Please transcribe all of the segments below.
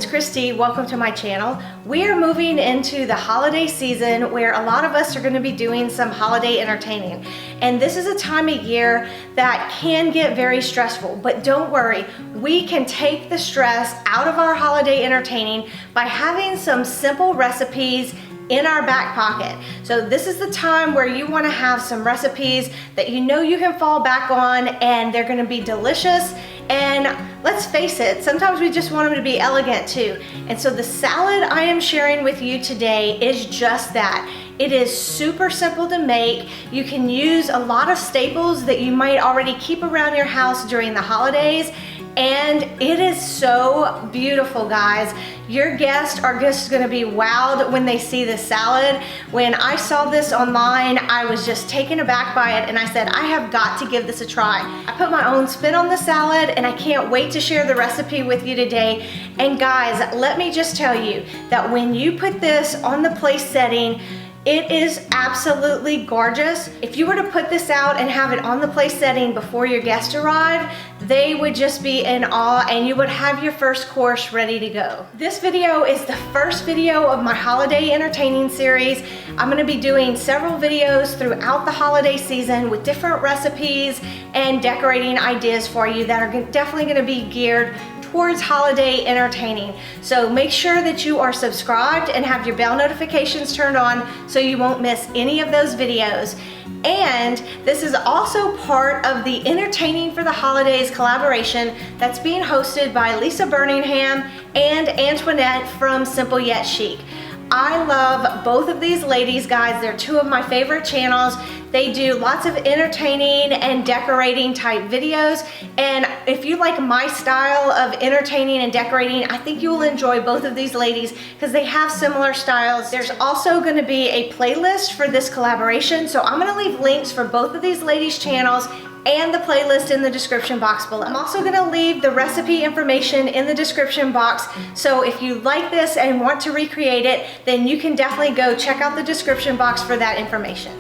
Kristi. Welcome to my channel. We are moving into the holiday season where a lot of us are going to be doing some holiday entertaining. And this is a time of year that can get very stressful, but don't worry, we can take the stress out of our holiday entertaining by having some simple recipes in our back pocket. So this is the time where you want to have some recipes that you know you can fall back on and they're going to be delicious. And let's face it, sometimes we just want them to be elegant too. And so the salad I am sharing with you today is just that. It is super simple to make. You can use a lot of staples that you might already keep around your house during the holidays. And it is so beautiful, guys. Your guests are just gonna be wowed when they see this salad. When I saw this online, I was just taken aback by it and I said, I have got to give this a try. I put my own spin on the salad and I can't wait to share the recipe with you today. And guys, let me just tell you that when you put this on the place setting, it is absolutely gorgeous. If you were to put this out and have it on the place setting before your guests arrive, they would just be in awe and you would have your first course ready to go. This video is the first video of my holiday entertaining series. I'm gonna be doing several videos throughout the holiday season with different recipes and decorating ideas for you that are definitely gonna be geared towards holiday entertaining. So make sure that you are subscribed and have your bell notifications turned on so you won't miss any of those videos. And this is also part of the Entertaining for the Holidays collaboration that's being hosted by Lisa Birmingham and Antoinette from Simple Yet Chic. I love both of these ladies, guys. They're two of my favorite channels. They do lots of entertaining and decorating type videos. And if you like my style of entertaining and decorating, I think you will enjoy both of these ladies because they have similar styles. There's also going to be a playlist for this collaboration. So I'm going to leave links for both of these ladies' channels and the playlist in the description box below. I'm also gonna leave the recipe information in the description box, so if you like this and want to recreate it, then you can definitely go check out the description box for that information.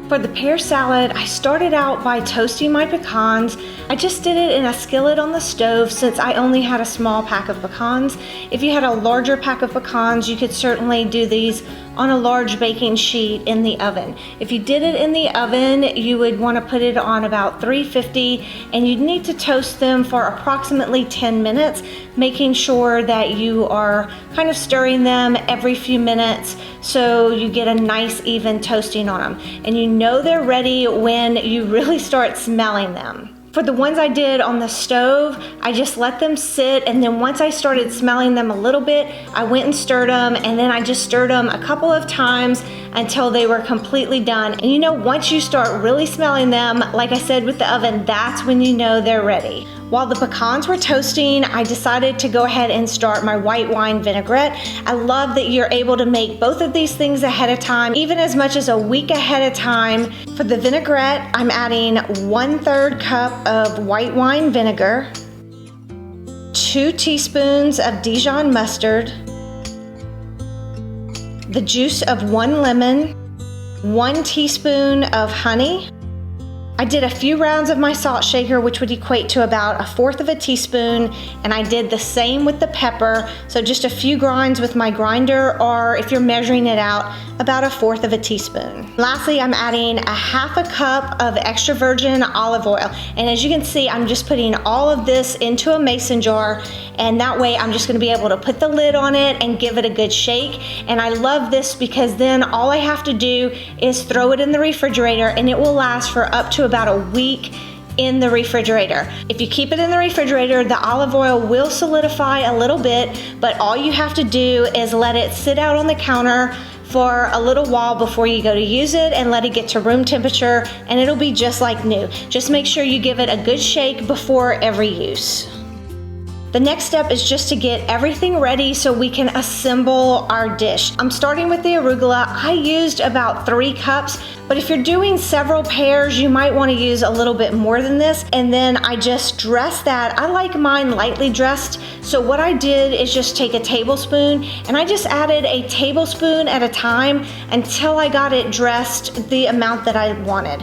For the pear salad, I started out by toasting my pecans. I just did it in a skillet on the stove since I only had a small pack of pecans. If you had a larger pack of pecans, you could certainly do these on a large baking sheet in the oven. If you did it in the oven, you would want to put it on about 350 and you'd need to toast them for approximately 10 minutes, making sure that you are kind of stirring them every few minutes so you get a nice even toasting on them. And you know they're ready when you really start smelling them. For the ones I did on the stove, I just let them sit, and then once I started smelling them a little bit, I went and stirred them, and then I just stirred them a couple of times until they were completely done. And you know, once you start really smelling them, like I said with the oven, that's when you know they're ready. While the pecans were toasting, I decided to go ahead and start my white wine vinaigrette. I love that you're able to make both of these things ahead of time, even as much as a week ahead of time. For the vinaigrette, I'm adding 1/3 cup of white wine vinegar, 2 teaspoons of Dijon mustard, the juice of 1 lemon, 1 teaspoon of honey. I did a few rounds of my salt shaker, which would equate to about 1/4 of a teaspoon, and I did the same with the pepper, so just a few grinds with my grinder, or if you're measuring it out, about 1/4 of a teaspoon. Lastly, I'm adding 1/2 cup of extra virgin olive oil, and as you can see, I'm just putting all of this into a mason jar, and that way I'm just gonna be able to put the lid on it and give it a good shake. And I love this because then all I have to do is throw it in the refrigerator and it will last for up to about a week in the refrigerator. If you keep it in the refrigerator, the olive oil will solidify a little bit, but all you have to do is let it sit out on the counter for a little while before you go to use it and let it get to room temperature, and it'll be just like new. Just make sure you give it a good shake before every use. The next step is just to get everything ready so we can assemble our dish. I'm starting with the arugula. I used about 3 cups, but if you're doing several pears, you might want to use a little bit more than this. And then I just dressed that. I like mine lightly dressed, so what I did is just take a tablespoon and I just added a tablespoon at a time until I got it dressed the amount that I wanted.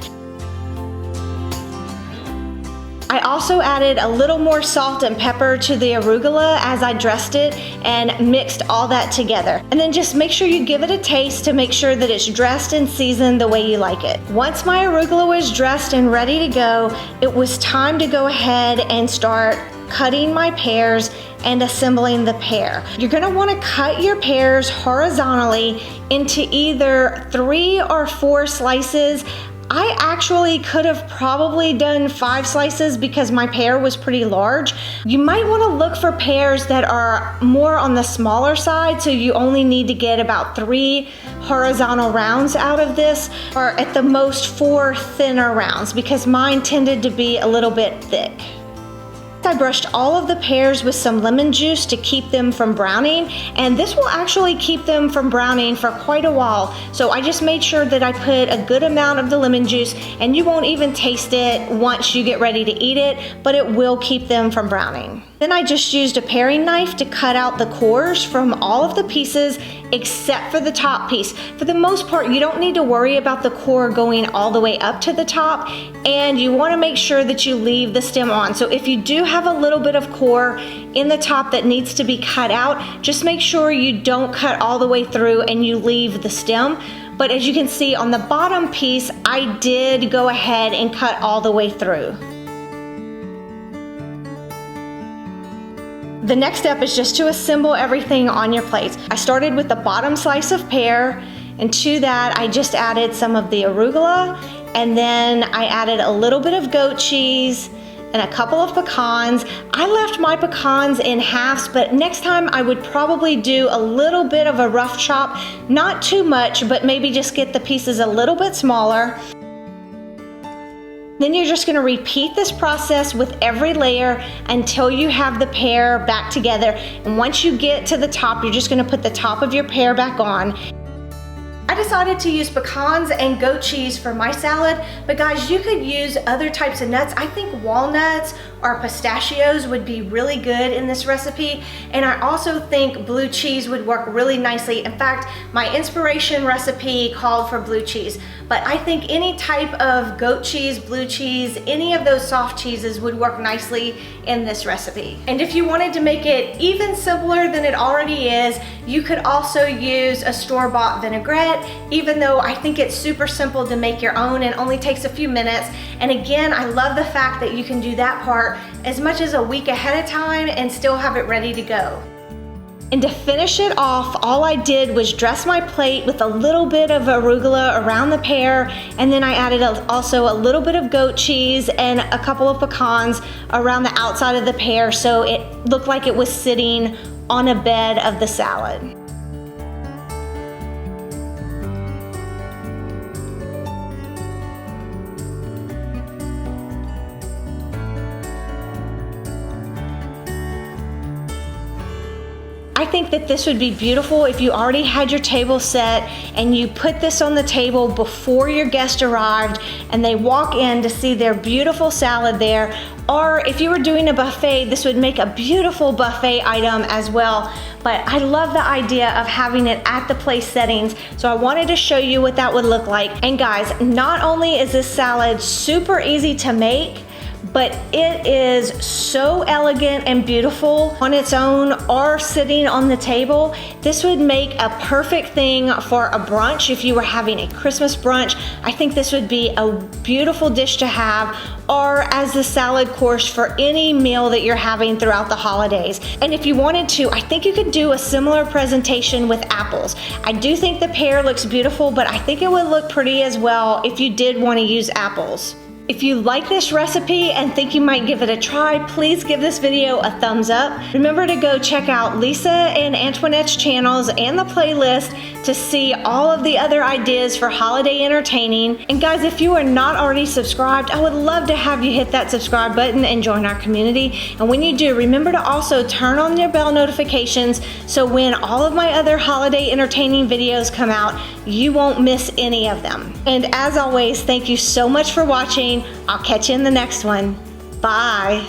I I also added a little more salt and pepper to the arugula as I dressed it and mixed all that together. And then just make sure you give it a taste to make sure that it's dressed and seasoned the way you like it. Once my arugula was dressed and ready to go, it was time to go ahead and start cutting my pears and assembling the pear. You're gonna wanna cut your pears horizontally into either 3 or 4 slices. I actually could have probably done 5 slices because my pear was pretty large. You might wanna look for pears that are more on the smaller side, so you only need to get about 3 horizontal rounds out of this, or at the most 4 thinner rounds, because mine tended to be a little bit thick. I brushed all of the pears with some lemon juice to keep them from browning, and this will actually keep them from browning for quite a while. So I just made sure that I put a good amount of the lemon juice, and you won't even taste it once you get ready to eat it, but it will keep them from browning. Then I just used a paring knife to cut out the cores from all of the pieces except for the top piece. For the most part, you don't need to worry about the core going all the way up to the top, and you want to make sure that you leave the stem on. So if you do have a little bit of core in the top that needs to be cut out, just make sure you don't cut all the way through and you leave the stem. But as you can see on the bottom piece, I did go ahead and cut all the way through. The next step is just to assemble everything on your plates. I started with the bottom slice of pear, and to that I just added some of the arugula, and then I added a little bit of goat cheese and a couple of pecans. I left my pecans in halves, but next time I would probably do a little bit of a rough chop, not too much, but maybe just get the pieces a little bit smaller. Then you're just gonna repeat this process with every layer until you have the pear back together. And once you get to the top, you're just gonna put the top of your pear back on. I decided to use pecans and goat cheese for my salad, but guys, you could use other types of nuts. I think walnuts or pistachios would be really good in this recipe, and I also think blue cheese would work really nicely. In fact, my inspiration recipe called for blue cheese, but I think any type of goat cheese, blue cheese, any of those soft cheeses would work nicely in this recipe. And if you wanted to make it even simpler than it already is, you could also use a store-bought vinaigrette, even though I think it's super simple to make your own and only takes a few minutes. And again, I love the fact that you can do that part as much as a week ahead of time and still have it ready to go. And to finish it off, all I did was dress my plate with a little bit of arugula around the pear, and then I added also a little bit of goat cheese and a couple of pecans around the outside of the pear, so it looked like it was sitting on a bed of the salad. I think that this would be beautiful if you already had your table set and you put this on the table before your guest arrived and they walk in to see their beautiful salad there. Or if you were doing a buffet, this would make a beautiful buffet item as well. But I love the idea of having it at the place settings, so I wanted to show you what that would look like. And guys, not only is this salad super easy to make, but it is so elegant and beautiful on its own or sitting on the table. This would make a perfect thing for a brunch if you were having a Christmas brunch. I think this would be a beautiful dish to have, or as the salad course for any meal that you're having throughout the holidays. And if you wanted to, I think you could do a similar presentation with apples. I do think the pear looks beautiful, but I think it would look pretty as well if you did want to use apples. If you like this recipe and think you might give it a try, please give this video a thumbs up. Remember to go check out Lisa and Antoinette's channels and the playlist to see all of the other ideas for holiday entertaining. And guys, if you are not already subscribed, I would love to have you hit that subscribe button and join our community. And when you do, remember to also turn on your bell notifications so when all of my other holiday entertaining videos come out, you won't miss any of them. And as always, thank you so much for watching. I'll catch you in the next one. Bye.